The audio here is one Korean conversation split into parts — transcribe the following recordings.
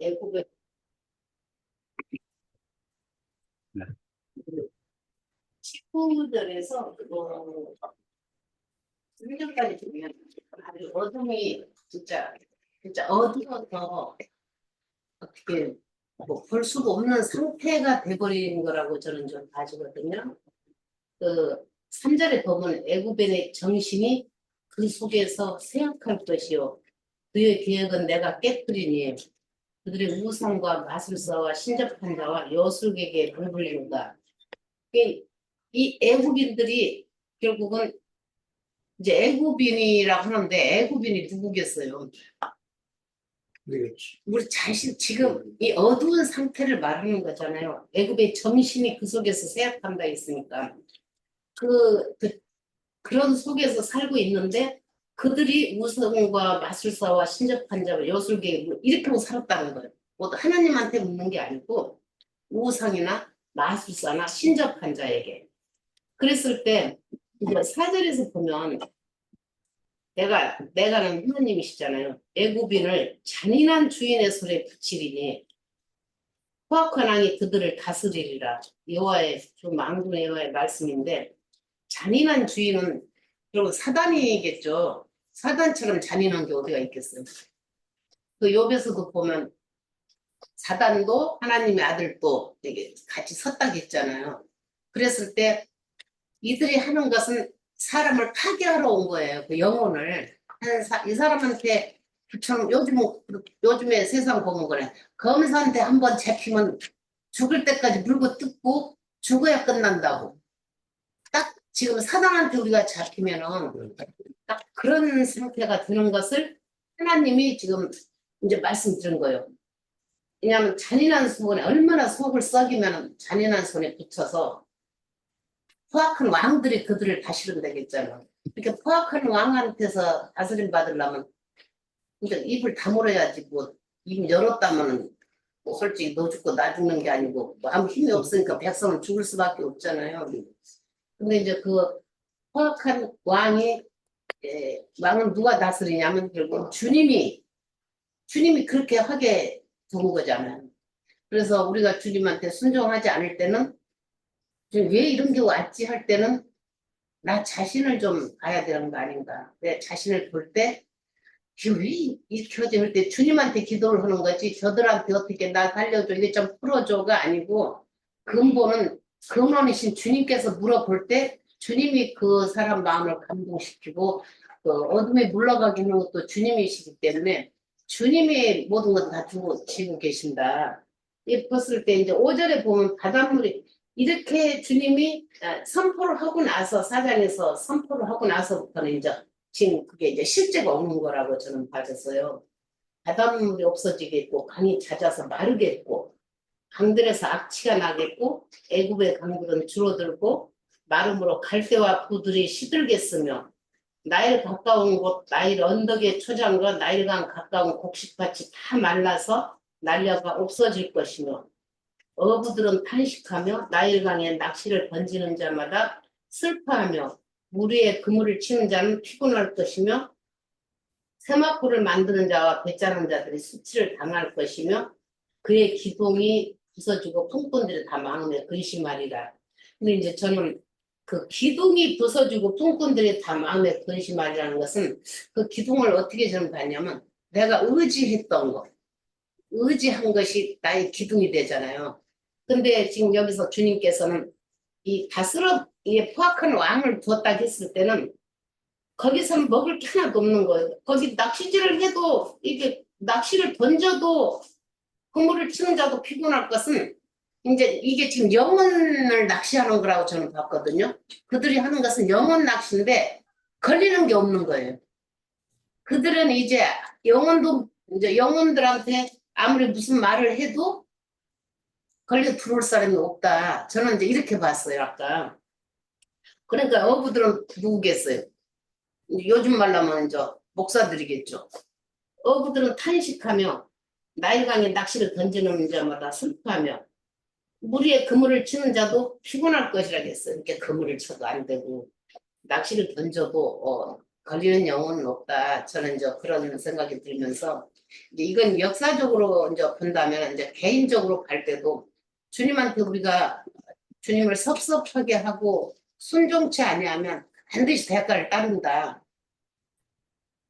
애국의 네. 19절에서 1절까지 보면 아주 어둠이 진짜 어두워서 어떻게 볼 수가 없는 상태가 돼버린 거라고 저는 좀 봐지거든요. 그 3절에 보면 애굽인의 정신이 그 속에서 생각할 것이요 그의 계획은 내가 깨뜨리니 그들의 우상과 마술사와 신접한 자와 여술객에 배불리는가. 이 애굽인들이 결국은 이제 애굽인이라고 하는데 애굽인이 누구겠어요? 우리 자신 지금 이 어두운 상태를 말하는 거잖아요. 애굽의 정신이 그 속에서 세약한다 했으니까 그런 속에서 살고 있는데 그들이 우상과 마술사와 신접한 자와 여술객 이렇게 하고 살았다는 거예요. 뭐 하나님한테 묻는 게 아니고 우상이나 마술사나 신접한 자에게. 그랬을 때 이제 사절에서 보면 내가는 하나님이시잖아요. 애굽인을 잔인한 주인의 손에 붙이리니 포악한 왕이 그들을 다스리리라. 여호와의 만군의 여호와의 말씀인데 잔인한 주인은 결국 사단이겠죠. 사단처럼 잔인한 게 어디가 있겠어요. 그 욥에서도 보면 사단도 하나님의 아들도 이게 같이 섰다겠잖아요. 그랬을 때 이들이 하는 것은 사람을 파괴하러 온 거예요. 그 영혼을. 이 사람한테 요즘에 세상 보면 그래. 검사한테 한번 잡히면 죽을 때까지 물고 뜯고 죽어야 끝난다고. 딱 지금 사단한테 우리가 잡히면은 딱 그런 상태가 드는 것을 하나님이 지금 이제 말씀드린 거예요. 왜냐하면 잔인한 손에 얼마나 속을 썩이면 잔인한 손에 붙여서 포악한 왕들이 그들을 다스리면 되겠잖아. 이렇게 포악한 왕한테서 다스림 받으려면 그러니까 입을 다물어야지 뭐 입 열었다면 뭐 솔직히 너 죽고 나 죽는 게 아니고 뭐 아무 힘이 없으니까 백성은 죽을 수밖에 없잖아요. 근데 이제 그 포악한 왕은 누가 다스리냐면 결국 주님이 그렇게 하게 된 거잖아요. 그래서 우리가 주님한테 순종하지 않을 때는 왜 이런 게 왔지 할 때는 나 자신을 좀 봐야 되는 거 아닌가. 내 자신을 볼 때 왜 이렇게 하지 할 때 주님한테 기도를 하는 거지 저들한테 어떻게 나 살려줘 이게 좀 풀어줘가 아니고 근원이신 주님께서 물어볼 때 주님이 그 사람 마음을 감동시키고 그 어둠에 물러가게 하는 것도 주님이시기 때문에 주님이 모든 것 다 지고 계신다. 이 봤을 때 이제 5절에 보면 바닷물이 이렇게 주님이 선포를 하고 나서 사장에서 선포를 하고 나서부터는 이제 지금 그게 이제 실제가 오는 거라고 저는 봐졌어요. 바닷물이 없어지겠고 강이 잦아서 마르겠고 강들에서 악취가 나겠고 애굽의 강들은 줄어들고 마름으로 갈대와 부들이 시들겠으며 나일 가까운 곳 나일 언덕의 초장과 나일강 가까운 곡식밭이 다 말라서 날려가 없어질 것이며 어부들은 탄식하며 나일강에 낚시를 던지는 자마다 슬퍼하며 물 위에 그물을 치는 자는 피곤할 것이며 세마포를 만드는 자와 배짜는 자들이 수치를 당할 것이며 그의 기둥이 부서지고 품꾼들이 다 마음에 근심하리라. 근데 이제 저는 그 기둥이 부서지고 품꾼들이 다 마음에 근심하리라는 것은 그 기둥을 어떻게 저는 봤냐면 내가 의지한 것이 나의 기둥이 되잖아요. 근데 지금 여기서 주님께서는 이 포악한 왕을 두었다 했을 때는 거기서는 먹을 게 하나도 없는 거예요. 거기 낚시질을 해도 이게 낚시를 던져도 그물을 치는 자도 피곤할 것은 이제 이게 지금 영혼을 낚시하는 거라고 저는 봤거든요. 그들이 하는 것은 영혼 낚시인데 걸리는 게 없는 거예요. 그들은 이제 영혼들한테 아무리 무슨 말을 해도 걸려 들어올 사람이 없다. 저는 이제 이렇게 봤어요, 아까. 그러니까 어부들은 누구겠어요? 요즘 말로 하면 이제 목사들이겠죠. 어부들은 탄식하며 나일강에 낚시를 던지는 자마다 슬퍼하며 물 위에 그물을 치는 자도 피곤할 것이라겠어요. 이렇게 그물을 쳐도 안 되고 낚시를 던져도 걸리는 영혼은 없다. 저는 이제 그런 생각이 들면서 이제 이건 역사적으로 이제 본다면 이제 개인적으로 갈 때도 주님한테 우리가 주님을 섭섭하게 하고 순종치 아니하면 반드시 대가를 따른다.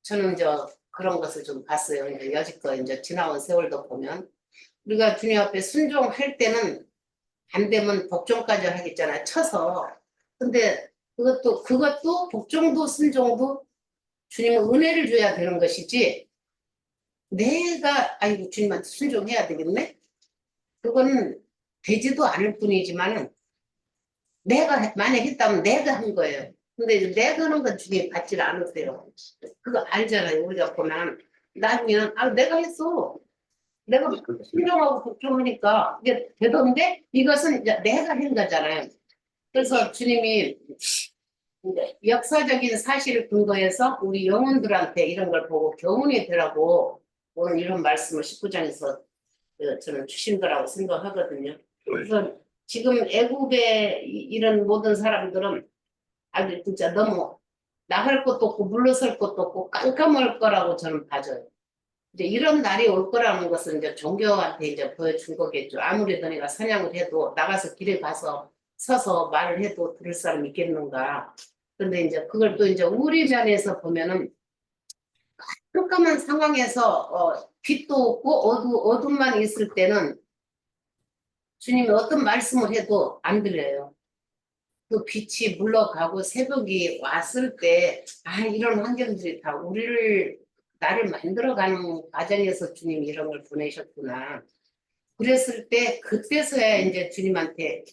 저는 이제 그런 것을 좀 봤어요. 이제 여지껏 이제 지나온 세월도 보면 우리가 주님 앞에 순종할 때는 안 되면 복종까지 하겠잖아요. 쳐서. 근데 그것도 복종도 순종도 주님은 은혜를 줘야 되는 것이지 내가 아이고 주님한테 순종해야 되겠네. 그거는 되지도 않을 뿐이지만은 내가 만약 했다면 내가 한 거예요. 근데 이제 내가 하는 건 주님이 받지를 않으세요. 그거 알잖아요. 우리가 보면 나중에는 내가 했어. 내가 순종하고 복종하니까 이게 되던데 이것은 이제 내가 한 거잖아요. 그래서 주님이 이제 역사적인 사실을 근거해서 우리 영혼들한테 이런 걸 보고 교훈이 되라고 오늘 이런 말씀을 19장에서 저는 주신 거라고 생각하거든요. 그래서 지금 애국의 이런 모든 사람들은 아주 진짜 너무 나갈 것도 없고 물러설 것도 없고 깜깜할 거라고 저는 봐져요. 이제 이런 날이 올 거라는 것은 이제 종교한테 이제 보여준 거겠죠. 아무래도 내가 사냥을 해도 나가서 길에 가서 서서 말을 해도 들을 사람 있겠는가. 근데 이제 그걸 또 이제 우리 면에서 보면은 깜깜한 상황에서 빛도 없고 어둠만 있을 때는 주님이 어떤 말씀을 해도 안 들려요. 그 빛이 물러가고 새벽이 왔을 때, 이런 환경들이 다 나를 만들어가는 과정에서 주님이 이런 걸 보내셨구나. 그랬을 때, 그때서야 이제 주님한테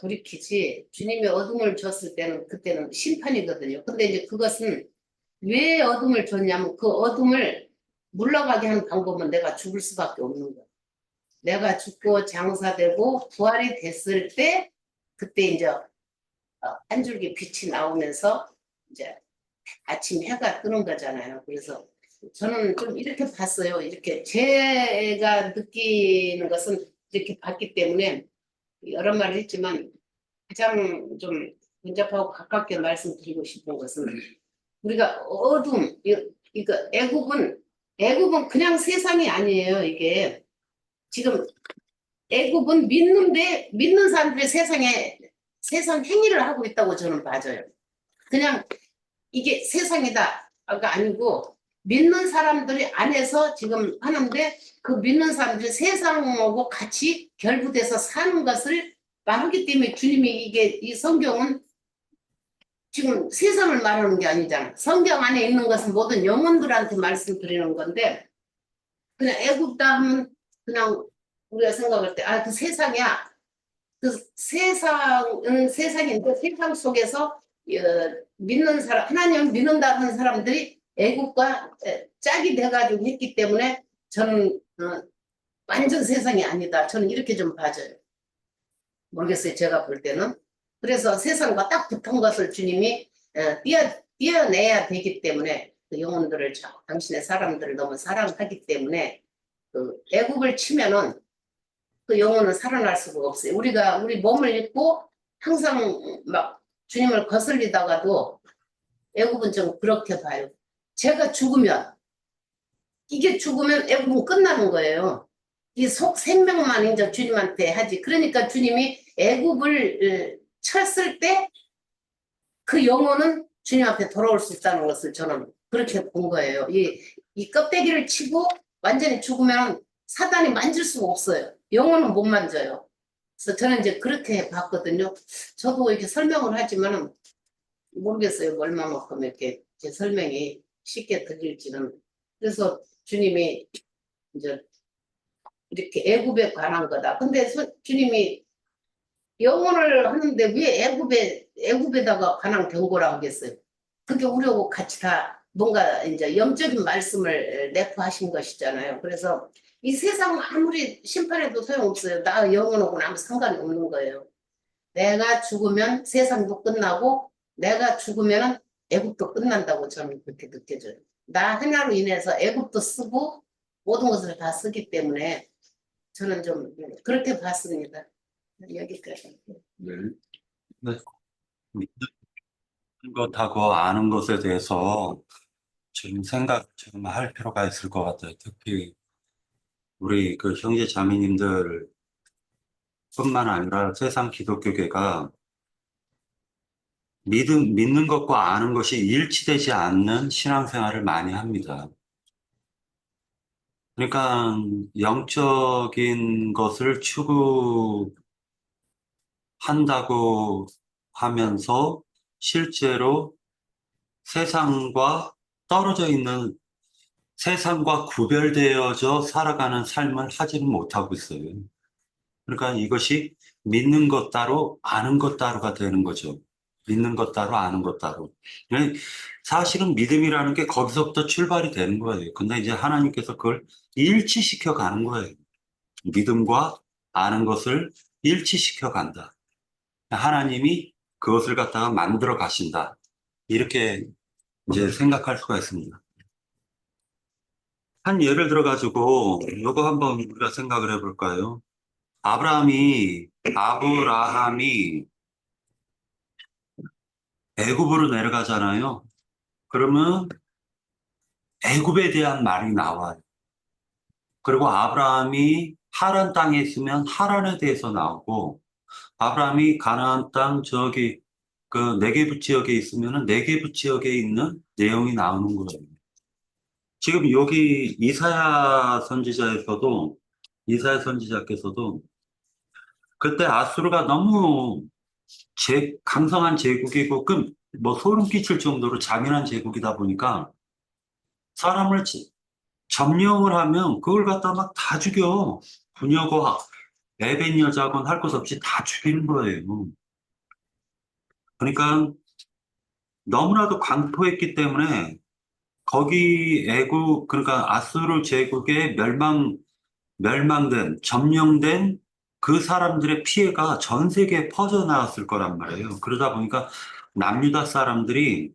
돌이키지, 주님이 어둠을 줬을 때는, 그때는 심판이거든요. 근데 이제 그것은 왜 어둠을 줬냐면, 그 어둠을 물러가게 하는 방법은 내가 죽을 수밖에 없는 거야. 내가 죽고 장사되고 부활이 됐을 때, 그때 이제 한 줄기 빛이 나오면서 이제 아침 해가 뜨는 거잖아요. 그래서 저는 좀 이렇게 봤어요. 이렇게 제가 느끼는 것은 이렇게 봤기 때문에 여러 말을 했지만 가장 좀 근접하고 가깝게 말씀드리고 싶은 것은 우리가 이거 애굽은 그냥 세상이 아니에요. 이게 지금 애굽은 믿는 사람들이 세상 행위를 하고 있다고 저는 봐져요. 그냥 이게 세상이다가 아니고 믿는 사람들이 안에서 지금 하는데 그 믿는 사람들이 세상하고 같이 결부돼서 사는 것을 말하기 때문에 주님이 이 성경은 지금 세상을 말하는 게 아니잖아. 성경 안에 있는 것은 모든 영혼들한테 말씀드리는 건데 그냥 애굽다 하면 그냥 우리가 생각할 때 그 세상이야. 그 세상은 세상인데 세상 속에서 믿는 사람 하나님을 믿는다는 사람들이 애국과 짝이 돼가지고 했기 때문에 저는 완전 세상이 아니다. 저는 이렇게 좀 봐져요. 모르겠어요. 제가 볼 때는. 그래서 세상과 딱 붙은 것을 주님이 띄어내야 되기 때문에 그 영혼들을 당신의 사람들을 너무 사랑하기 때문에 그 애국을 치면은 그 영혼은 살아날 수가 없어요. 우리 몸을 입고 항상 막 주님을 거슬리다가도 애굽은 좀 그렇게 봐요. 제가 죽으면 애굽은 끝나는 거예요. 이 속 생명만 이제 주님한테 하지. 그러니까 주님이 애굽을 쳤을 때 그 영혼은 주님 앞에 돌아올 수 있다는 것을 저는 그렇게 본 거예요. 이 껍데기를 치고 완전히 죽으면 사단이 만질 수가 없어요. 영혼은 못 만져요. 그래서 저는 이제 그렇게 봤거든요. 저도 이렇게 설명을 하지만은 모르겠어요. 얼마만큼 이렇게 제 설명이 쉽게 들릴지는. 그래서 주님이 이제 이렇게 애굽에 관한 거다. 근데 주님이 영혼을 하는데 왜 애굽에다가 관한 경고라고 하겠어요? 그게 우리하고 같이 다 뭔가 이제 영적인 말씀을 내포하신 것이잖아요. 그래서 이 세상 아무리 심판해도 소용없어요. 나 영혼하고는 아무 상관이 없는 거예요. 내가 죽으면 세상도 끝나고 내가 죽으면 애굽도 끝난다고 저는 그렇게 느껴져요. 나 하나로 인해서 애굽도 쓰고 모든 것을 다 쓰기 때문에 저는 좀 그렇게 봤습니다. 여기까지. 네. 네. 믿는 것하고 아는 것에 대해서 지금 할 필요가 있을 것 같아요. 특히 우리 그 형제 자매님들 뿐만 아니라 세상 기독교계가 믿는 것과 아는 것이 일치되지 않는 신앙생활을 많이 합니다. 그러니까 영적인 것을 추구한다고 하면서 실제로 세상과 떨어져 있는 세상과 구별되어져 살아가는 삶을 하지는 못하고 있어요. 그러니까 이것이 믿는 것 따로 아는 것 따로가 되는 거죠. 믿는 것 따로 아는 것 따로. 그러니까 사실은 믿음이라는 게 거기서부터 출발이 되는 거예요. 근데 이제 하나님께서 그걸 일치시켜 가는 거예요. 믿음과 아는 것을 일치시켜 간다. 하나님이 그것을 갖다가 만들어 가신다. 이렇게 이제 생각할 수가 있습니다. 한 예를 들어 가지고 이거 한번 우리가 생각을 해볼까요? 아브라함이 애굽으로 내려가잖아요. 그러면 애굽에 대한 말이 나와요. 그리고 아브라함이 하란 땅에 있으면 하란에 대해서 나오고, 아브라함이 가나안 땅 저기 그 네게부 지역에 있으면은 네게부 지역에 있는 내용이 나오는 거예요. 지금 여기 이사야 선지자께서도 그때 아수르가 너무 강성한 제국이고, 뭐 소름 끼칠 정도로 잔인한 제국이다 보니까 사람을 점령을 하면 그걸 갖다 막 다 죽여. 부녀고 애벤 여자건 할 것 없이 다 죽이는 거예요. 그러니까 너무나도 광포했기 때문에 그러니까 아수르 제국에 점령된 그 사람들의 피해가 전 세계에 퍼져나왔을 거란 말이에요. 그러다 보니까 남유다 사람들이,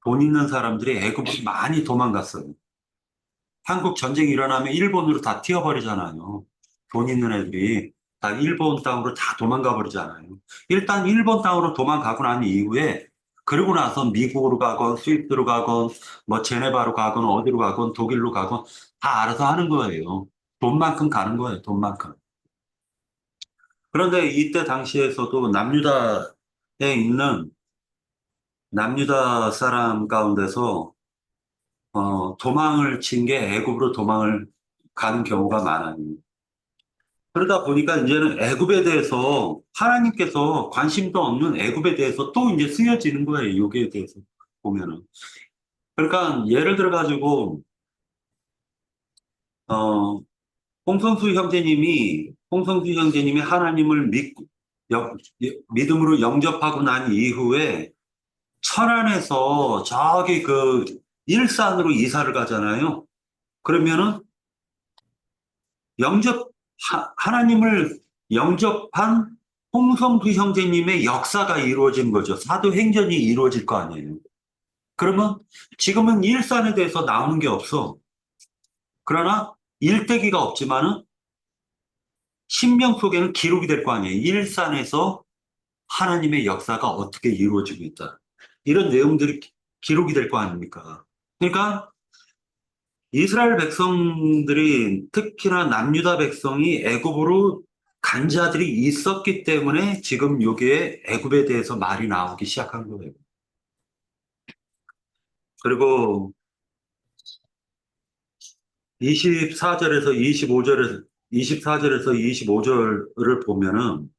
돈 있는 사람들이 애굽으로 많이 도망갔어요. 한국 전쟁이 일어나면 일본으로 다 튀어버리잖아요. 돈 있는 애들이 다 일본 땅으로 다 도망가 버리잖아요. 일단 일본 땅으로 도망가고 난 이후에, 그러고 나서 미국으로 가건 스위스로 가건 뭐 제네바로 가건 어디로 가건 독일로 가건 다 알아서 하는 거예요. 돈만큼 가는 거예요. 돈만큼. 그런데 이때 당시에서도 있는 남유다 사람 가운데서 도망을 친 게 애굽으로 도망을 가는 경우가 많아요. 그러다 보니까 이제는 애굽에 대해서 하나님께서 관심도 없는 애굽에 대해서 또 이제 쓰여지는 거예요. 여기에 대해서 보면은. 그러니까 예를 들어 가지고 어 홍성수 형제님이 하나님을 믿음으로 영접하고 난 이후에 천안에서 저기 그 일산으로 이사를 가잖아요. 그러면은 하나님을 영접한 홍성수 형제님의 역사가 이루어진 거죠. 사도행전이 이루어질 거 아니에요. 그러면 지금은 일산에 대해서 나오는 게 없어. 그러나 일대기가 없지만은 신명 속에는 기록이 될 거 아니에요. 일산에서 하나님의 역사가 어떻게 이루어지고 있다. 이런 내용들이 기록이 될 거 아닙니까? 그러니까 이스라엘 백성들이, 특히나 남유다 백성이 애굽으로 간 자들이 있었기 때문에 지금 여기에 애굽에 대해서 말이 나오기 시작한 거예요. 그리고 24절에서 25절에서 24절에서 25절을 보면은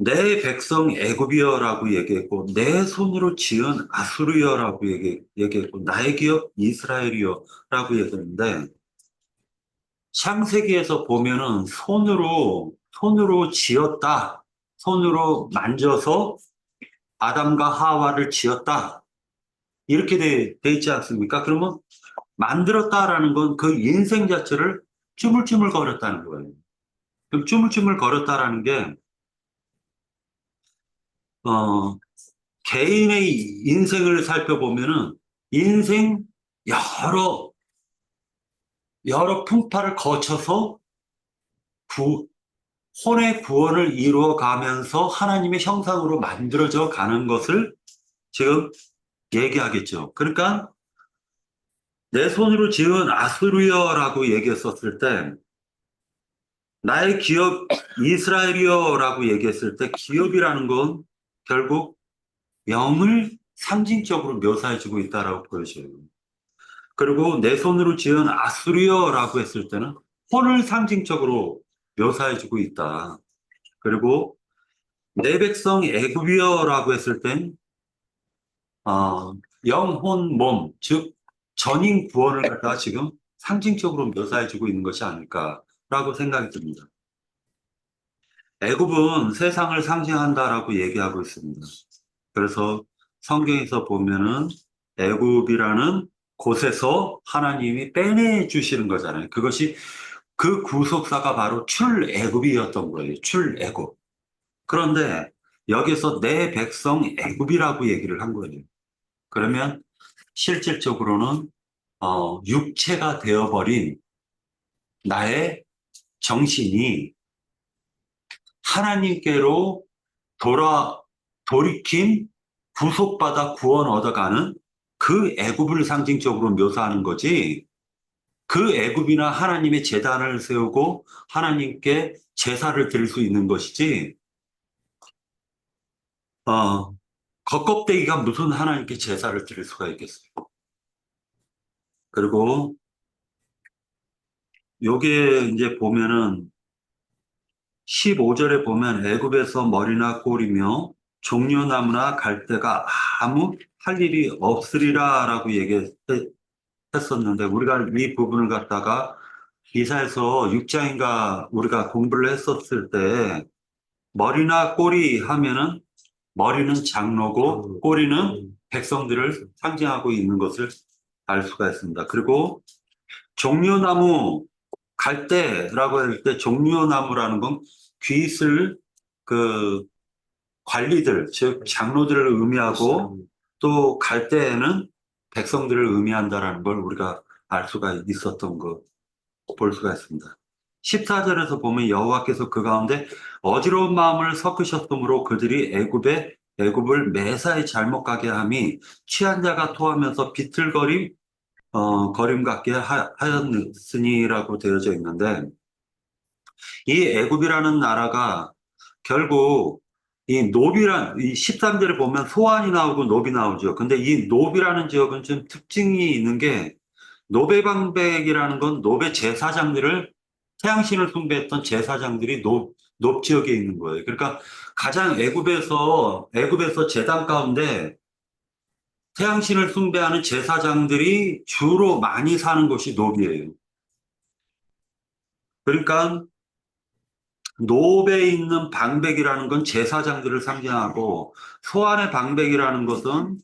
내 백성 애굽이여라고 얘기했고, 내 손으로 지은 아수르여라고 얘기했고, 나의 기업 이스라엘이여라고 얘기했는데, 창세기에서 보면은 손으로 지었다. 손으로 만져서 아담과 하와를 지었다. 이렇게 돼 있지 않습니까? 그러면 만들었다라는 건 그 인생 자체를 쭈물쭈물 거렸다는 거예요. 그럼 쭈물쭈물 거렸다라는 게, 어, 개인의 인생을 살펴보면은 인생 여러, 여러 풍파를 거쳐서 혼의 구원을 이루어 가면서 하나님의 형상으로 만들어져 가는 것을 지금 얘기하겠죠. 그러니까 내 손으로 지은 아수르여라고 얘기했었을 때 나의 기업 이스라엘이여라고 얘기했을 때 기업이라는 건 결국 영을 상징적으로 묘사해주고 있다라고 보여져요. 그리고 내 손으로 지은 아수르여라고 했을 때는 혼을 상징적으로 묘사해주고 있다. 그리고 내 백성 애굽이여라고 했을 땐 영혼, 몸, 즉 전인 구원을 갖다가 지금 상징적으로 묘사해주고 있는 것이 아닐까라고 생각이 듭니다. 애굽은 세상을 상징한다라고 얘기하고 있습니다. 그래서 성경에서 보면은 애굽이라는 곳에서 하나님이 빼내 주시는 거잖아요. 그것이 그 구속사가 바로 출애굽이었던 거예요. 출애굽. 그런데 여기서 내 백성 애굽이라고 얘기를 한 거예요. 그러면 실질적으로는 육체가 되어버린 나의 정신이 하나님께로 돌이킨 구속받아 구원 얻어가는 그 애굽을 상징적으로 묘사하는 거지. 그 애굽이나 하나님의 제단을 세우고 하나님께 제사를 드릴 수 있는 것이지. 겉껍데기가 무슨 하나님께 제사를 드릴 수가 있겠어요. 그리고 요게 이제 보면은 15절에 보면 애굽에서 머리나 꼴이며 종려나무나 갈대가 아무 할 일이 없으리라라고 얘기했었는데 우리가 이 부분을 갖다가 이사에서 6장인가 우리가 공부를 했었을 때 머리나 꼬리 하면은 머리는 장로고 꼬리는 백성들을 상징하고 있는 것을 알 수가 있습니다. 그리고 종려나무 갈대라고 할 때 종려나무라는 건 귀있을 그 관리들, 즉 장로들을 의미하고 또 갈대에는 백성들을 의미한다라는 걸 우리가 알 수가 있었던 거 볼 수가 있습니다. 14절에서 보면 여호와께서 그 가운데 어지러운 마음을 섞으셨으므로 그들이 애굽을 매사에 잘못 가게 함이 취한 자가 토하면서 거림 같게 하였으니라고 되어져 있는데 이 애굽이라는 나라가 결국 이 13절에 보면 소안이 나오고 노비 나오죠. 근데 이 노비라는 지역은 좀 특징이 있는 게 노베 방백이라는 건 노베 제사장들을 태양신을 숭배했던 제사장들이 높 지역에 있는 거예요. 그러니까 가장 애굽에서 제단 가운데 태양신을 숭배하는 제사장들이 주로 많이 사는 곳이 노비예요. 그러니까 노베에 있는 방백이라는 건 제사장들을 상징하고 소안의 방백이라는 것은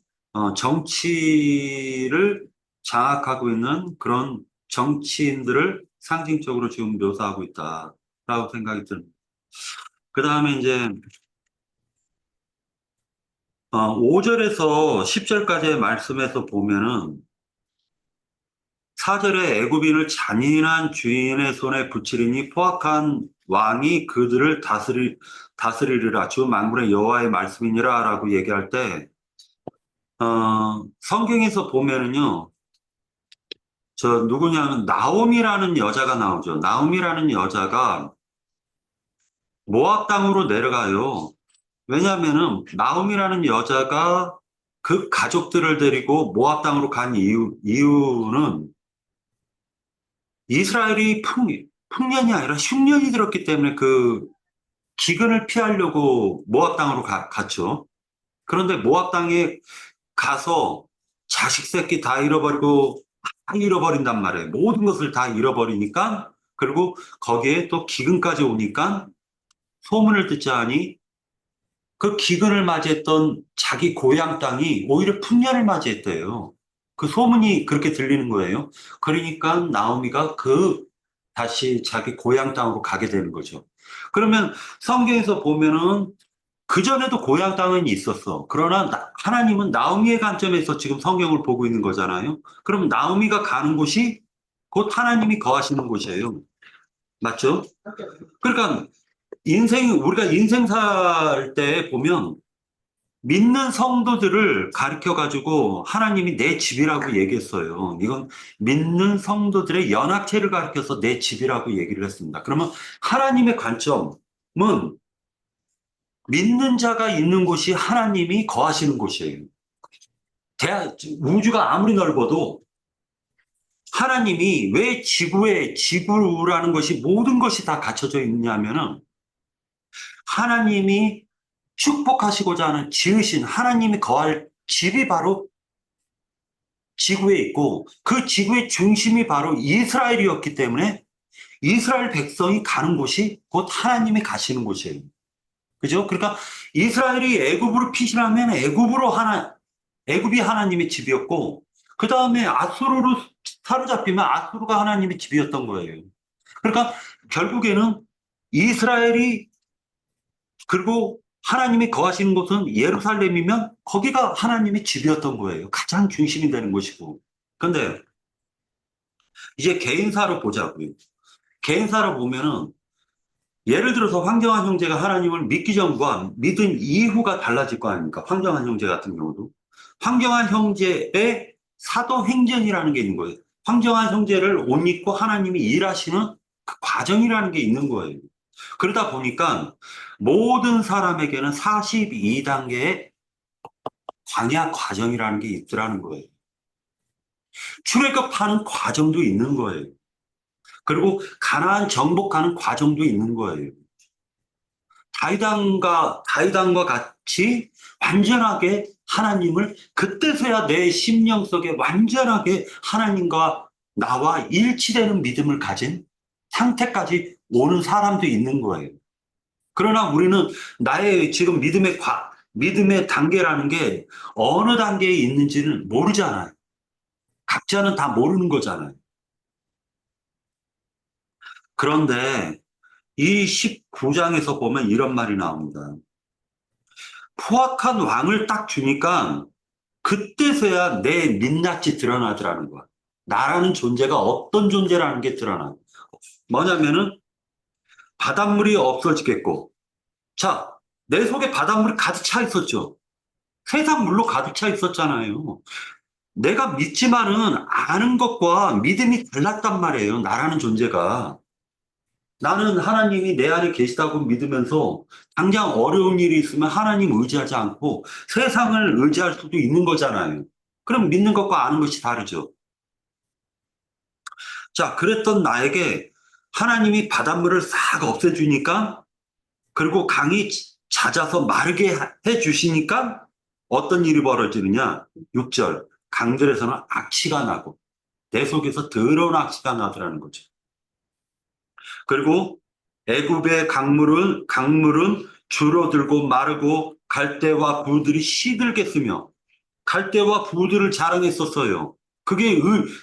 정치를 장악하고 있는 그런 정치인들을 상징적으로 지금 묘사하고 있다라고 생각이 듭니다. 그 다음에 이제 5절에서 10절까지의 말씀에서 보면은 4절에 애굽인을 잔인한 주인의 손에 붙이리니 포악한 왕이 그들을 다스리리라 주 만군의 여호와의 말씀이니라 라고 얘기할 때 성경에서 보면은요 누구냐면 나옴이라는 여자가 나오죠. 나옴이라는 여자가 모압 땅으로 내려가요. 왜냐하면은 나옴이라는 여자가 그 가족들을 데리고 모압 땅으로 간 이유는 이스라엘이 풍년이 아니라 흉년이 들었기 때문에 그 기근을 피하려고 모압 땅으로 갔죠. 그런데 모압 땅에 가서 자식 새끼 다 잃어버리고 다 잃어버린단 말이에요. 모든 것을 다 잃어버리니까 그리고 거기에 또 기근까지 오니까 소문을 듣자하니 그 기근을 맞이했던 자기 고향 땅이 오히려 풍년을 맞이했대요. 그 소문이 그렇게 들리는 거예요. 그러니까 나오미가 다시 자기 고향 땅으로 가게 되는 거죠. 그러면 성경에서 보면은 그전에도 고향 땅은 있었어. 그러나 하나님은 나오미의 관점에서 지금 성경을 보고 있는 거잖아요. 그럼 나오미가 가는 곳이 곧 하나님이 거하시는 곳이에요. 맞죠? 그러니까 우리가 인생 살 때 보면 믿는 성도들을 가르쳐가지고 하나님이 내 집이라고 얘기했어요. 이건 믿는 성도들의 연합체를 가르쳐서 내 집이라고 얘기를 했습니다. 그러면 하나님의 관점은 믿는 자가 있는 곳이 하나님이 거하시는 곳이에요. 우주가 아무리 넓어도 하나님이 왜 지구라는 것이 모든 것이 다 갖춰져 있냐면은 하나님이 축복하시고자 하는 지으신 하나님이 거할 집이 바로 지구에 있고 그 지구의 중심이 바로 이스라엘이었기 때문에 이스라엘 백성이 가는 곳이 곧 하나님이 가시는 곳이에요. 그죠? 그러니까 이스라엘이 애굽으로 피신하면 애굽이 하나님의 집이었고 그 다음에 아수르로 사로잡히면 아수르가 하나님의 집이었던 거예요. 그러니까 결국에는 이스라엘이 그리고 하나님이 거하시는 곳은 예루살렘이면 거기가 하나님의 집이었던 거예요. 가장 중심이 되는 곳이고. 근데 이제 개인사로 보자고요. 개인사로 보면은 예를 들어서 황정한 형제가 하나님을 믿기 전과 믿은 이후가 달라질 거 아닙니까? 황정한 형제 같은 경우도. 황정한 형제의 사도행전이라는 게 있는 거예요. 황정한 형제를 옷 입고 하나님이 일하시는 그 과정이라는 게 있는 거예요. 그러다 보니까 모든 사람에게는 42단계의 광야 과정이라는 게 있더라는 거예요. 출애굽하는 과정도 있는 거예요. 그리고 가나안 정복하는 과정도 있는 거예요. 다윗왕과 같이 완전하게 하나님을 그때서야 내 심령 속에 완전하게 하나님과 나와 일치되는 믿음을 가진 상태까지 오는 사람도 있는 거예요. 그러나 우리는 나의 지금 믿음의 단계라는 게 어느 단계에 있는지는 모르잖아요. 각자는 다 모르는 거잖아요. 그런데 이 19장에서 보면 이런 말이 나옵니다. 포악한 왕을 딱 주니까 그때서야 내 민낯이 드러나더라는 거야. 나라는 존재가 어떤 존재라는 게 드러나. 뭐냐면은 바닷물이 없어지겠고, 자, 내 속에 바닷물이 가득 차 있었죠. 세상 물로 가득 차 있었잖아요. 내가 믿지만은 아는 것과 믿음이 달랐단 말이에요. 나라는 존재가. 나는 하나님이 내 안에 계시다고 믿으면서 당장 어려운 일이 있으면 하나님 의지하지 않고 세상을 의지할 수도 있는 거잖아요. 그럼 믿는 것과 아는 것이 다르죠. 자, 그랬던 나에게 하나님이 바닷물을 싹 없애주니까 그리고 강이 잦아서 마르게 해주시니까 어떤 일이 벌어지느냐? 6절, 강들에서는 악취가 나고 내 속에서 더러운 악취가 나더라는 거죠. 그리고 애굽의 강물은 줄어들고 마르고 갈대와 부들이 시들겠으며 갈대와 부들을 자랑했었어요. 그게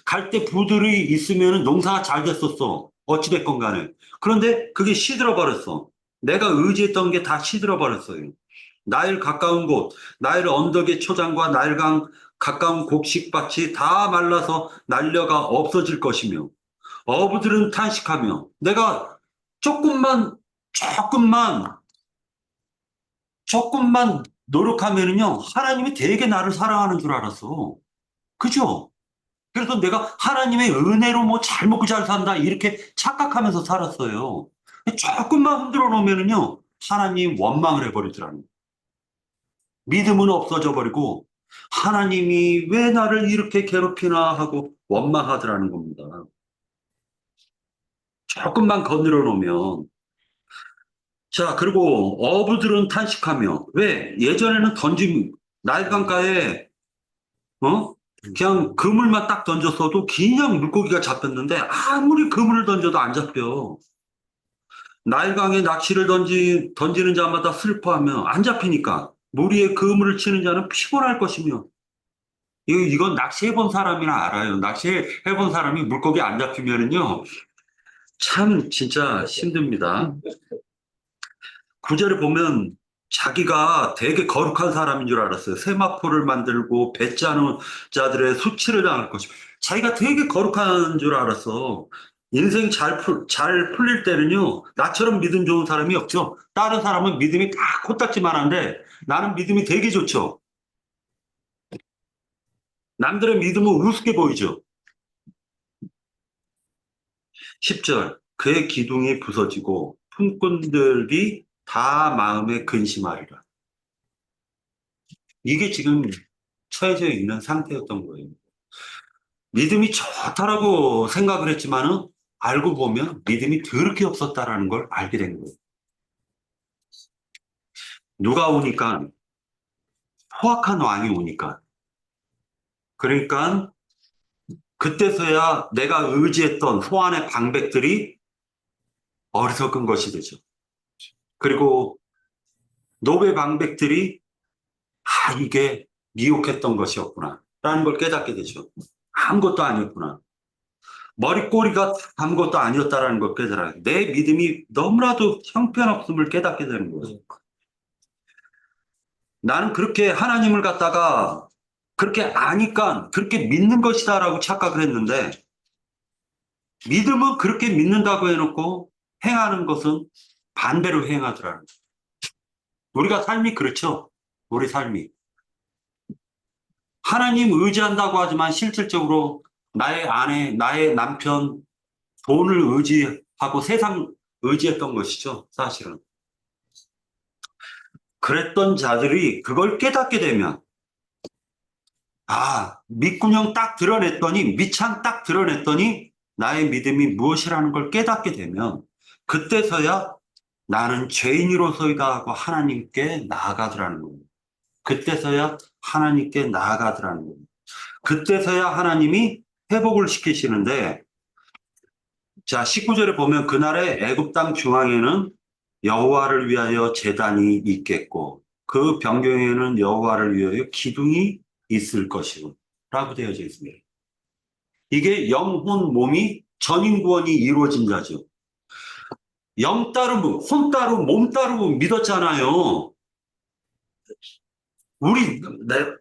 갈대 부들이 있으면 농사가 잘 됐었어. 어찌됐건 간에. 그런데 그게 시들어 버렸어. 내가 의지했던 게 다 시들어 버렸어요. 나일 가까운 곳, 나일 언덕의 초장과 나일강 가까운 곡식밭이 다 말라서 날려가 없어질 것이며 어부들은 탄식하며 내가 조금만 노력하면은요 하나님이 되게 나를 사랑하는 줄 알았어. 그죠? 그래서 내가 하나님의 은혜로 뭐 잘 먹고 잘 산다 이렇게 착각하면서 살았어요. 조금만 흔들어 놓으면은요 하나님 원망을 해버리더라는 거예요. 믿음은 없어져 버리고 하나님이 왜 나를 이렇게 괴롭히나 하고 원망하더라는 겁니다. 조금만 건드려 놓으면. 자, 그리고 어부들은 탄식하며, 왜? 예전에는 나일강가에, 그냥 그물만 딱 던졌어도 그냥 물고기가 잡혔는데, 아무리 그물을 던져도 안 잡혀. 나일강에 낚시를 던지는 자마다 슬퍼하며, 안 잡히니까, 물 위에 그물을 치는 자는 피곤할 것이며, 이건 낚시해본 사람이나 알아요. 낚시해본 사람이 물고기 안 잡히면은요, 참, 진짜 힘듭니다. 구절을 보면 자기가 되게 거룩한 사람인 줄 알았어요. 세마포를 만들고 배짜는 자들의 수치를 당할 것이고 자기가 되게 거룩한 줄 알았어. 인생 잘 풀릴 때는요, 나처럼 믿음 좋은 사람이 없죠. 다른 사람은 믿음이 다 코딱지만한데 나는 믿음이 되게 좋죠. 남들의 믿음은 우습게 보이죠. 10절, 그의 기둥이 부서지고 품꾼들이 다 마음에 근심하리라. 이게 지금 처해져 있는 상태였던 거예요. 믿음이 좋다라고 생각을 했지만은 알고 보면 믿음이 더럽게 없었다라는 걸 알게 된 거예요. 누가 오니까? 포악한 왕이 오니까. 그러니까 그때서야 내가 의지했던 소환의 방백들이 어리석은 것이 되죠. 그리고 노베 방백들이 이게 미혹했던 것이었구나 라는 걸 깨닫게 되죠. 아무것도 아니었구나. 머리꼬리가 아무것도 아니었다라는 걸 깨달아요. 내 믿음이 너무나도 형편없음을 깨닫게 되는 거예요. 나는 그렇게 하나님을 갖다가 그렇게 아니까 그렇게 믿는 것이다라고 착각을 했는데, 믿음은 그렇게 믿는다고 해놓고 행하는 것은 반대로 행하더라는 거예요. 우리가 삶이 그렇죠. 우리 삶이. 하나님 의지한다고 하지만 실질적으로 나의 아내, 나의 남편, 돈을 의지하고 세상 의지했던 것이죠. 사실은. 그랬던 자들이 그걸 깨닫게 되면, 밑구녕 딱 드러냈더니, 밑창 딱 드러냈더니 나의 믿음이 무엇이라는 걸 깨닫게 되면 그때서야 나는 죄인으로서이다 하고 하나님께 나아가더라는 거예요. 그때서야 하나님께 나아가더라는 거예요. 그때서야 하나님이 회복을 시키시는데, 자, 19절에 보면 그날의 애굽 땅 중앙에는 여호와를 위하여 제단이 있겠고 그 변경에는 여호와를 위하여 기둥이 있을 것이고 라고 되어져 있습니다. 이게 영혼 몸이 전인구원이 이루어진 자죠. 영 따르고 혼 따르고 몸 따르고 믿었잖아요.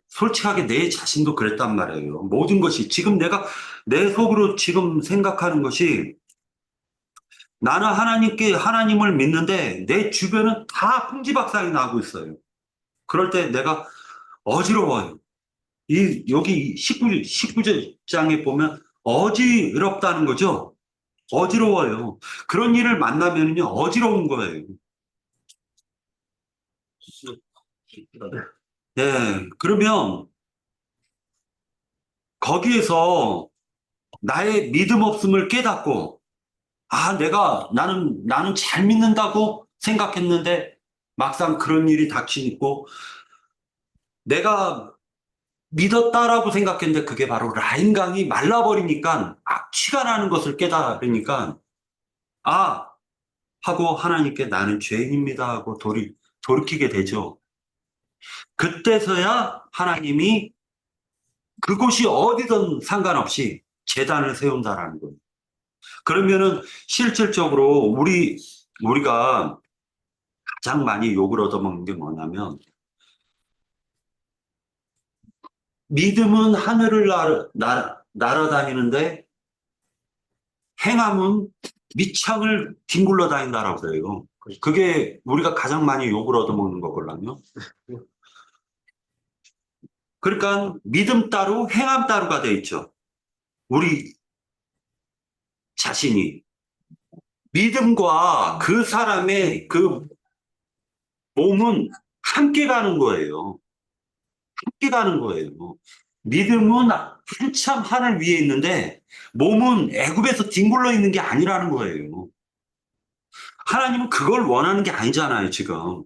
솔직하게 내 자신도 그랬단 말이에요. 모든 것이 지금 내가 내 속으로 지금 생각하는 것이, 나는 하나님을 믿는데 내 주변은 다 풍지박산이 나고 있어요. 그럴 때 내가 어지러워요. 여기 19장에 보면 어지럽다는 거죠. 어지러워요. 그런 일을 만나면요, 어지러운 거예요. 네, 그러면 거기에서 나의 믿음 없음을 깨닫고, 나는 잘 믿는다고 생각했는데 막상 그런 일이 닥치고 내가 믿었다라고 생각했는데 그게 바로 라인강이 말라버리니까 악취가 나는 것을 깨달으니까, 하고 하나님께 나는 죄인입니다 하고 돌이키게 되죠. 그때서야 하나님이 그곳이 어디든 상관없이 제단을 세운다라는 거예요. 그러면은 실질적으로 우리가 가장 많이 욕을 얻어먹는 게 뭐냐면, 믿음은 하늘을 날아다니는데 행함은 밑창을 뒹굴러 다닌다라고 그래요. 그게 우리가 가장 많이 욕을 얻어먹는 거거든요. 그러니까 믿음 따로 행함 따로가 돼 있죠. 우리 자신이 믿음과 그 사람의 그 몸은 함께 가는 거예요. 함께 가는 거예요. 믿음은 한참 하늘 위에 있는데 몸은 애굽에서 뒹굴러 있는 게 아니라는 거예요. 하나님은 그걸 원하는 게 아니잖아요, 지금.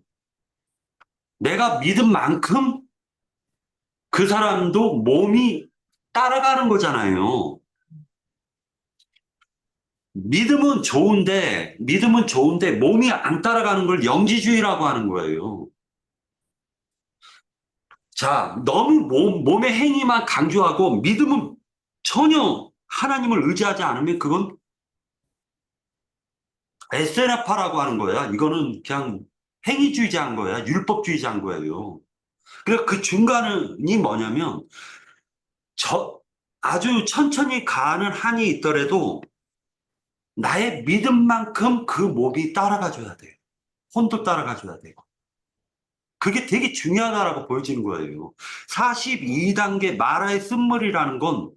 내가 믿은 만큼 그 사람도 몸이 따라가는 거잖아요. 믿음은 좋은데 몸이 안 따라가는 걸 영지주의라고 하는 거예요. 자, 너무 몸의 행위만 강조하고 믿음은 전혀 하나님을 의지하지 않으면 그건 에세나파라고 하는 거야. 이거는 그냥 행위주의자인 거야. 율법주의자인 거예요. 그래서 그 중간이 뭐냐면, 아주 천천히 가는 한이 있더라도 나의 믿음만큼 그 몸이 따라가줘야 돼요. 혼도 따라가줘야 돼요. 그게 되게 중요하다라고 보여지는 거예요. 42단계 마라의 쓴물이라는 건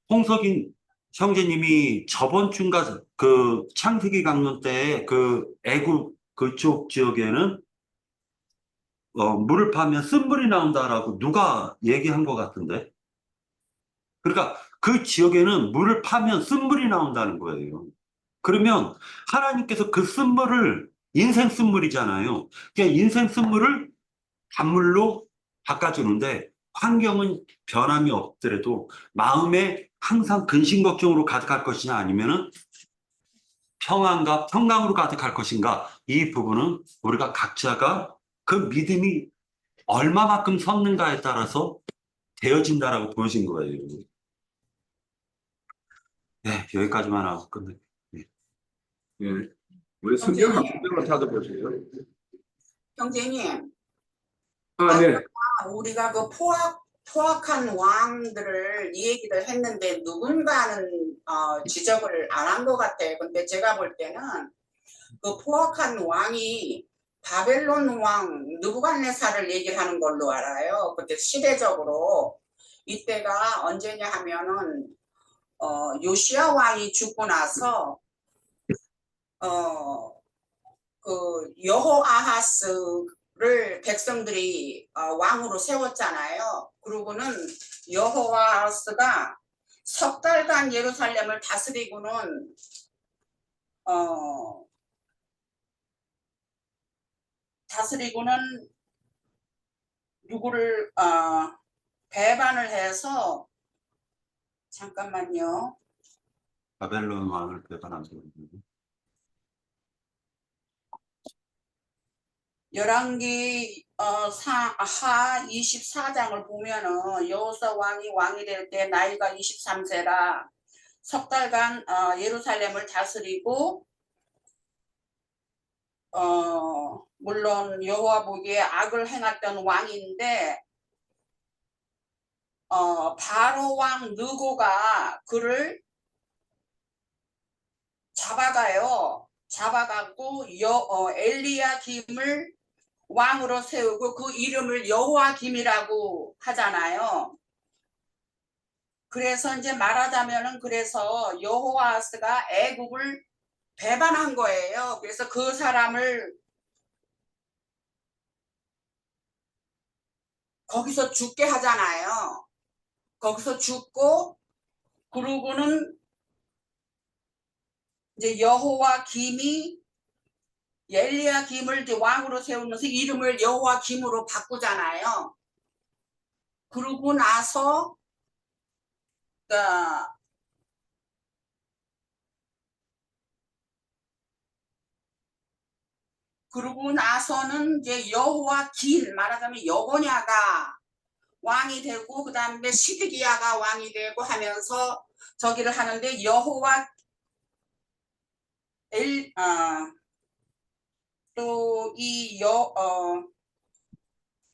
홍석인 형제님이 저번 주인가 그 창세기 강론 때 그 애굽 그쪽 지역에는 물을 파면 쓴물이 나온다라고 누가 얘기한 것 같은데. 그러니까 그 지역에는 물을 파면 쓴물이 나온다는 거예요. 그러면 하나님께서 그 쓴물을 인생 쓴물이잖아요. 그냥 인생 쓴물을 단물로 바꿔주는데 환경은 변함이 없더라도 마음에 항상 근심 걱정으로 가득할 것이냐 아니면은 평안과 평강으로 가득할 것인가, 이 부분은 우리가 각자가 그 믿음이 얼마만큼 섰는가에 따라서 되어진다라고 보여진 거예요. 네, 여기까지만 하고 끝낼게요. 네. 예. 우리 성경 한 구절만 찾아보세요. 형제님, 아, 네. 우리가 그 포악한 왕들을 얘기를 했는데 누군가는 지적을 안 한 것 같아요. 근데 제가 볼 때는 그 포악한 왕이 바벨론 왕 느부갓네살을 얘기를 하는 걸로 알아요. 그때 시대적으로 이때가 언제냐 하면은 요시야 왕이 죽고 나서 그 여호아하스를 백성들이 왕으로 세웠잖아요. 그러고는 여호아하스가 석 달간 예루살렘을 다스리고는 누구를 배반을 해서, 잠깐만요. 바벨론 왕을 배반한 거예요. 열왕기 하 24장을 보면은 여호사 왕이 될 때 나이가 23세라 석 달간 예루살렘을 다스리고 물론 여호와 보기에 악을 행했던 왕인데 바로 왕 느고가 그를 잡아가고 엘리야김을 왕으로 세우고 그 이름을 여호와김이라고 하잖아요. 그래서 이제 말하자면은 그래서 여호와스가 애국을 배반한 거예요. 그래서 그 사람을 거기서 죽게 하잖아요. 거기서 죽고 그러고는 이제 여호와김이 엘리야김을 왕으로 세우면서 이름을 여호와김으로 바꾸잖아요. 그러고 나서 그러고 나서는 이제 여호와긴, 말하자면 여고냐가 왕이 되고 그 다음에 시드기야가 왕이 되고 하면서 저기를 하는데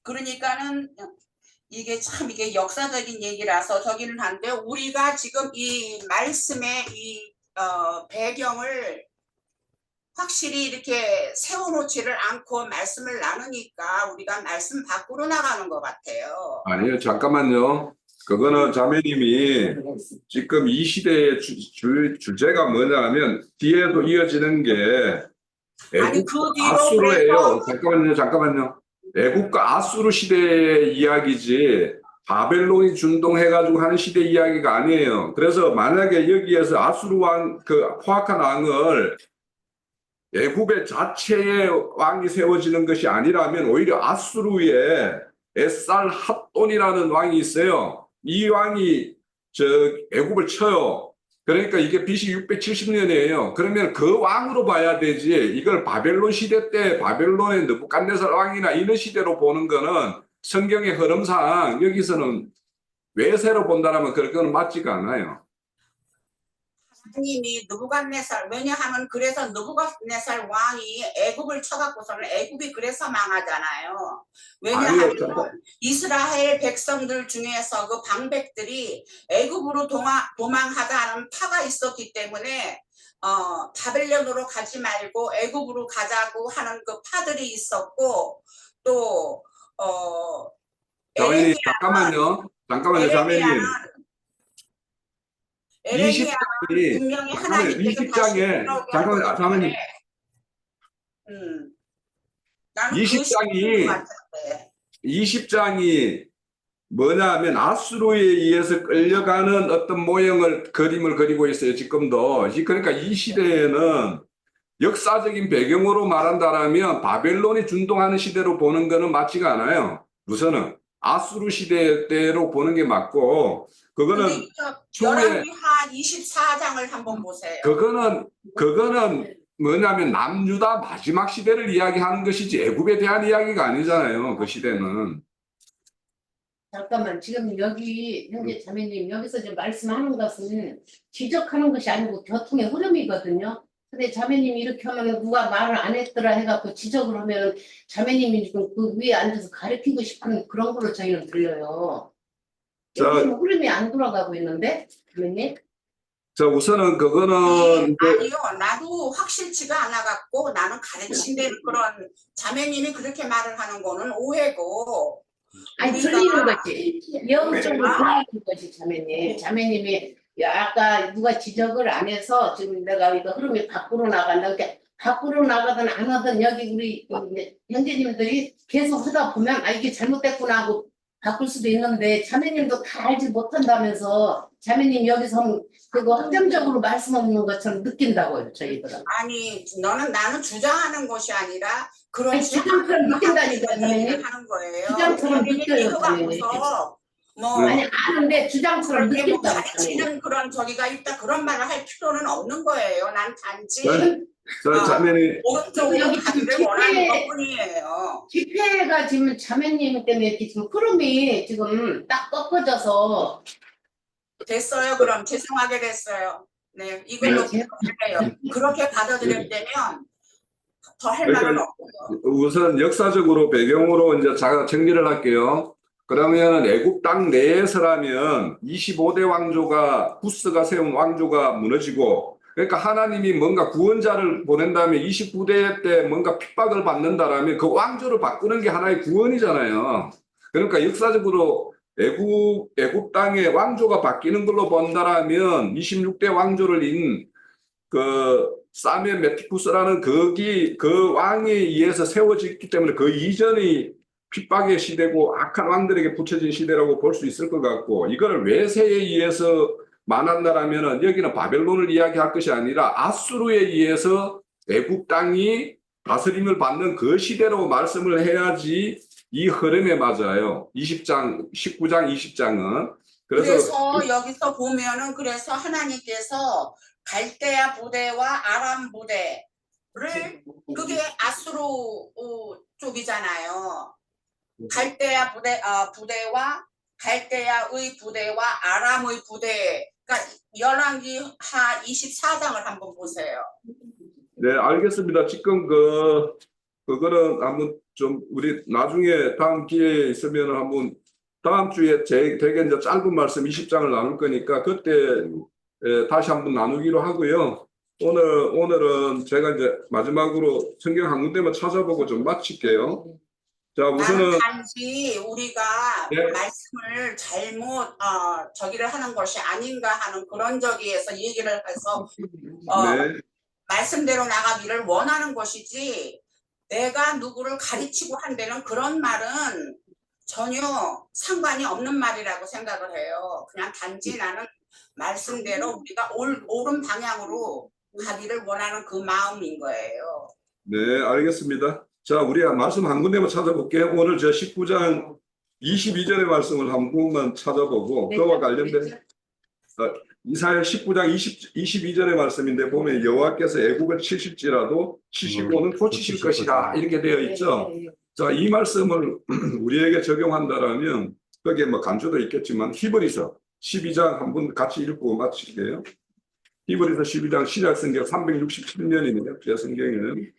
그러니까는 이게 역사적인 얘기라서 저기는 한데 우리가 지금 이 말씀의 이 배경을 확실히 이렇게 세워놓지를 않고 말씀을 나누니까 우리가 말씀 밖으로 나가는 것 같아요. 아니요, 잠깐만요. 그거는 자매님이 지금 이 시대의 주제가 뭐냐 하면 뒤에도 이어지는 게 아니 그 뒤로 아수르예요. 잠깐만요. 애국과 아수르 시대의 이야기지 바벨론이 준동해가지고 하는 시대 이야기가 아니에요. 그래서 만약에 여기에서 아수르 왕, 그 포악한 왕을 애굽의 자체의 왕이 세워지는 것이 아니라면 오히려 아수르의 에살 핫돈이라는 왕이 있어요. 이 왕이 애굽을 쳐요. 그러니까 이게 BC 670년이에요. 그러면 그 왕으로 봐야 되지. 이걸 바벨론 시대 때 바벨론의 느부갓네살 왕이나 이런 시대로 보는 거는 성경의 흐름상 여기서는 외세로 본다라면 그건 맞지가 않아요. 하나님이 느부갓네살 왜냐하면 그래서 느부갓네살 왕이 애굽을 쳐갖고서는 애굽이 그래서 망하잖아요. 왜냐하면 아니요, 잠깐. 이스라엘 백성들 중에서 그 방백들이 애굽으로 도망하자는 파가 있었기 때문에 바벨론으로 가지 말고 애굽으로 가자고 하는 그 파들이 있었고 또 자매님, 에레미야는 잠깐만요, 자매님. 에레미야는 20장이, 분명히 잠깐만요, 하나님께서 다시 20장에, 돌아오게 잠깐만요, 하기 자매님. 때문에, 나는 20장이, 그 20장이 뭐냐 하면 아수르에 의해서 끌려가는 어떤 모형을, 그림을 그리고 있어요, 지금도. 그러니까 이 시대에는 역사적인 배경으로 말한다라면 바벨론이 준동하는 시대로 보는 거는 맞지가 않아요. 우선은 아수르 시대 때로 보는 게 맞고, 그거는 추후에, 열왕기하 24장을 한번 보세요. 그거는 뭐냐면 남유다 마지막 시대를 이야기하는 것이지 애굽에 대한 이야기가 아니잖아요. 그 시대는. 잠깐만, 지금 여기 현재 자매님 여기서 지금 말씀하는 것은 지적하는 것이 아니고 교통의 흐름이거든요. 근데 자매님이 이렇게 하면 누가 말을 안 했더라 해갖고 지적을 하면 자매님이 지금 그 위에 앉아서 가르치고 싶은 그런 걸로 저희는 들려요. 여기 지금 흐름이 안 돌아가고 있는데, 자매님? 자, 우선은 그거는 아니요, 나도 확실치가 않아갖고 나는 가르친다는 그런 자매님이 그렇게 말을 하는 거는 오해고. 아니, 들리는 거지. 영적으로 들리는 거지, 자매님. 자매님이 아까 누가 지적을 안 해서 지금 내가 이거 흐름이 밖으로 나간다. 그러니까 밖으로 나가든 안 하든 여기 우리 형제님들이 계속 하다 보면 아 이게 잘못됐구나 하고 바꿀 수도 있는데 자매님도 다 알지 못한다면서 자매님 여기서 그거 확정적으로 말씀 없는 것처럼 느낀다고요, 저희들은. 아니, 나는 주장하는 것이 아니라 그런 아니, 주장처럼 느낀다니까, 자매님. 하는 거예요. 주장처럼 느껴요, 자매님. 뭐 아니, 아는데 주장처럼 그렇게 뭐 느낀다고. 가르치는 그런 저기가 있다 그런 말을 할 필요는 없는 거예요. 난 단지 자, 자매님, 오른쪽으로 여기 가기를 지금 원하는 것뿐이에요. 집회가 지금 자매님 때문에 이렇게 지금 흐름이 지금 딱 꺾어져서 됐어요. 그럼 죄송하게 됐어요. 네, 이걸로 해요. 그렇게 받아들였다면 더 할 말은 없고요. 우선 역사적으로 배경으로 이제 정리를 할게요. 그러면 애굽 땅 내에서라면 25대 왕조가 구스가 세운 왕조가 무너지고 그러니까 하나님이 뭔가 구원자를 보낸 다음에 29대 때 뭔가 핍박을 받는다라면 그 왕조를 바꾸는 게 하나의 구원이잖아요. 그러니까 역사적으로 애굽 땅에 왕조가 바뀌는 걸로 본다라면 26대 왕조를 인 그 사메 메티쿠스라는 그 왕에 의해서 세워졌기 때문에 그 이전이 핍박의 시대고 악한 왕들에게 붙여진 시대라고 볼 수 있을 것 같고 이거를 외세에 의해서 만한다라면은 여기는 바벨론을 이야기할 것이 아니라 아수르에 의해서 애굽 땅이 다스림을 받는 그 시대로 말씀을 해야지 이 흐름에 맞아요. 19장, 20장은. 그래서 여기서 보면은 그래서 하나님께서 갈대아 부대와 아람 부대를 그게 아수르 쪽이잖아요. 갈대아 부대와 갈대아의 부대와 아람의 부대. 그러니까 열왕기하 24장을 한번 보세요. 네, 알겠습니다. 지금 그거는 한번 좀 우리 나중에 다음 기회에 있으면 한번 다음 주에 되게 이제 짧은 말씀 20장을 나눌 거니까 그때 다시 한번 나누기로 하고요. 오늘은 제가 이제 마지막으로 성경 한 군데만 찾아보고 좀 마칠게요. 자, 우선은 단지 우리가 네. 말씀을 잘못 저기를 하는 것이 아닌가 하는 그런 저기에서 얘기를 해서 네. 말씀대로 나가기를 원하는 것이지 내가 누구를 가르치고 한다는 그런 말은 전혀 상관이 없는 말이라고 생각을 해요. 그냥 단지 나는 말씀대로 우리가 옳은 방향으로 가기를 원하는 그 마음인 거예요. 네, 알겠습니다. 자, 우리 말씀 한 군데만 찾아볼게요. 오늘 저 19장 22절의 말씀을 한 부분만 찾아보고 그와 관련된 이사야 19장 22절의 말씀인데 보면 여호와께서 애국을 치실지라도 치시고는 고치실 것이다 이렇게 되어 있죠. 자, 이 말씀을 우리에게 적용한다라면 거기에 뭐 간주도 있겠지만 히브리서 12장 한번 같이 읽고 마칠게요. 히브리서 12장 신약 성경 367년이네요. 제 성경에는.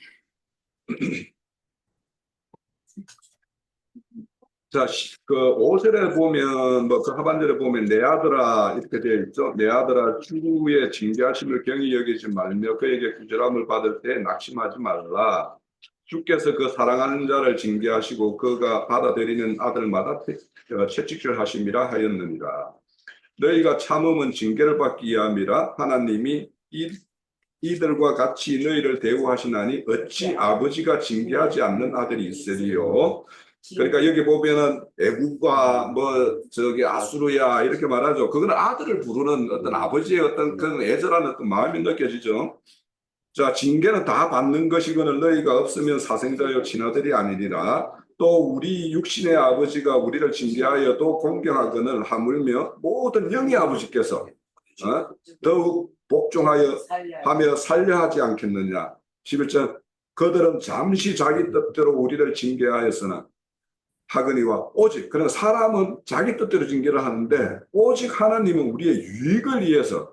자, 그 5절에 보면, 뭐, 그 하반절에 보면, 내 아들아, 이렇게 되어 있죠. 내 아들아, 주의 징계하심을 경히 여기지 말며 그에게 구절함을 받을 때 낙심하지 말라. 주께서 그 사랑하는 자를 징계하시고 그가 받아들이는 아들마다 채찍질 하심이라 하였느니라. 너희가 참음은 징계를 받기 위함이라. 하나님이 이들과 같이 너희를 대우하시나니 어찌 아버지가 징계하지 않는 아들이 있으리요. 그러니까 여기 보면은 애국과 뭐 저기 아수르야 이렇게 말하죠. 그건 아들을 부르는 어떤 아버지의 어떤 그런 애절한 어떤 마음이 느껴지죠. 자, 징계는 다 받는 것이거늘 너희가 없으면 사생자여 친아들이 아니니라. 또 우리 육신의 아버지가 우리를 징계하여도 공경하거늘 하물며 모든 영의 아버지께서 더욱 복종하여 하며 살려 하지 않겠느냐. 11절 그들은 잠시 자기 뜻대로 우리를 징계하였으나 하거니와 오직 그러나 사람은 자기 뜻대로 징계를 하는데 오직 하나님은 우리의 유익을 위해서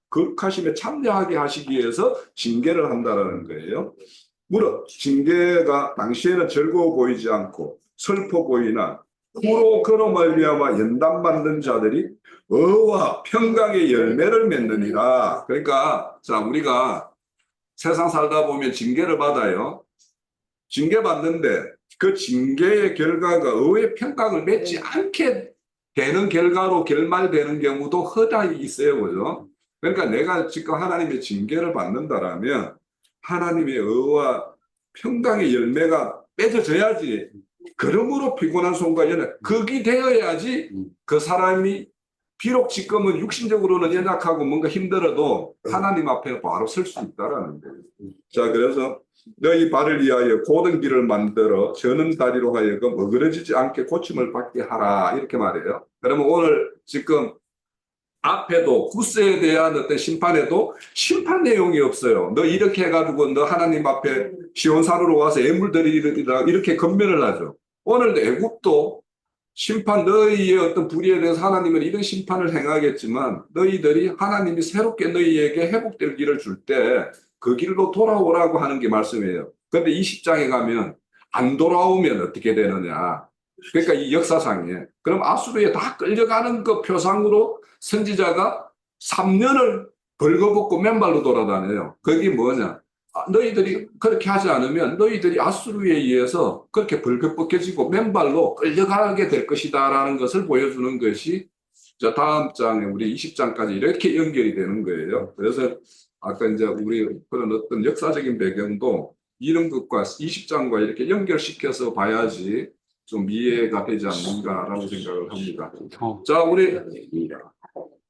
거룩하심에 참여하게 하시기 위해서 징계를 한다는 거예요. 물론 징계가 당시에는 즐거워 보이지 않고 슬퍼 보이나 후로 그로 말미암아 연단받는 자들이 의와 평강의 열매를 맺느니라. 그러니까 자 우리가 세상 살다 보면 징계를 받아요. 징계 받는데 그 징계의 결과가 의의 평강을 맺지 않게 되는 결과로 결말되는 경우도 허다히 있어요. 그죠? 그러니까 내가 지금 하나님의 징계를 받는다라면 하나님의 의와 평강의 열매가 맺어져야지. 그러므로 피곤한 손과 연약 극이 되어야지 그 사람이 비록 지금은 육신적으로는 연약하고 뭔가 힘들어도 하나님 앞에 바로 설 수 있다라는 거예요. 자, 그래서 너희 발을 위하여 고든 길을 만들어 저는 다리로 하여금 어그러지지 않게 고침을 받게 하라 이렇게 말해요. 그러면 오늘 지금 앞에도 구스에 대한 어떤 심판에도 심판 내용이 없어요. 너 이렇게 해가지고 너 하나님 앞에 시온산으로 와서 예물드리리라 이렇게 건면을 하죠. 오늘 애국도 심판 너희의 어떤 불의에 대해서 하나님은 이런 심판을 행하겠지만 너희들이 하나님이 새롭게 너희에게 회복될 길을 줄 때 그 길로 돌아오라고 하는 게 말씀이에요. 그런데 20장에 가면 안 돌아오면 어떻게 되느냐. 그러니까 이 역사상에 그럼 아수르에 다 끌려가는 그 표상으로 선지자가 3년을 벌거벗고 맨발로 돌아다녀요. 그게 뭐냐. 너희들이 그렇게 하지 않으면 너희들이 아수르에 의해서 그렇게 벌거벗겨지고 맨발로 끌려가게 될 것이다 라는 것을 보여주는 것이 자 다음 장에 우리 20장까지 이렇게 연결이 되는 거예요. 그래서 아까 이제 우리 그런 어떤 역사적인 배경도 이런 것과 20장과 이렇게 연결시켜서 봐야지 좀 이해가 되지 않는가라는 생각을 합니다. 자, 우리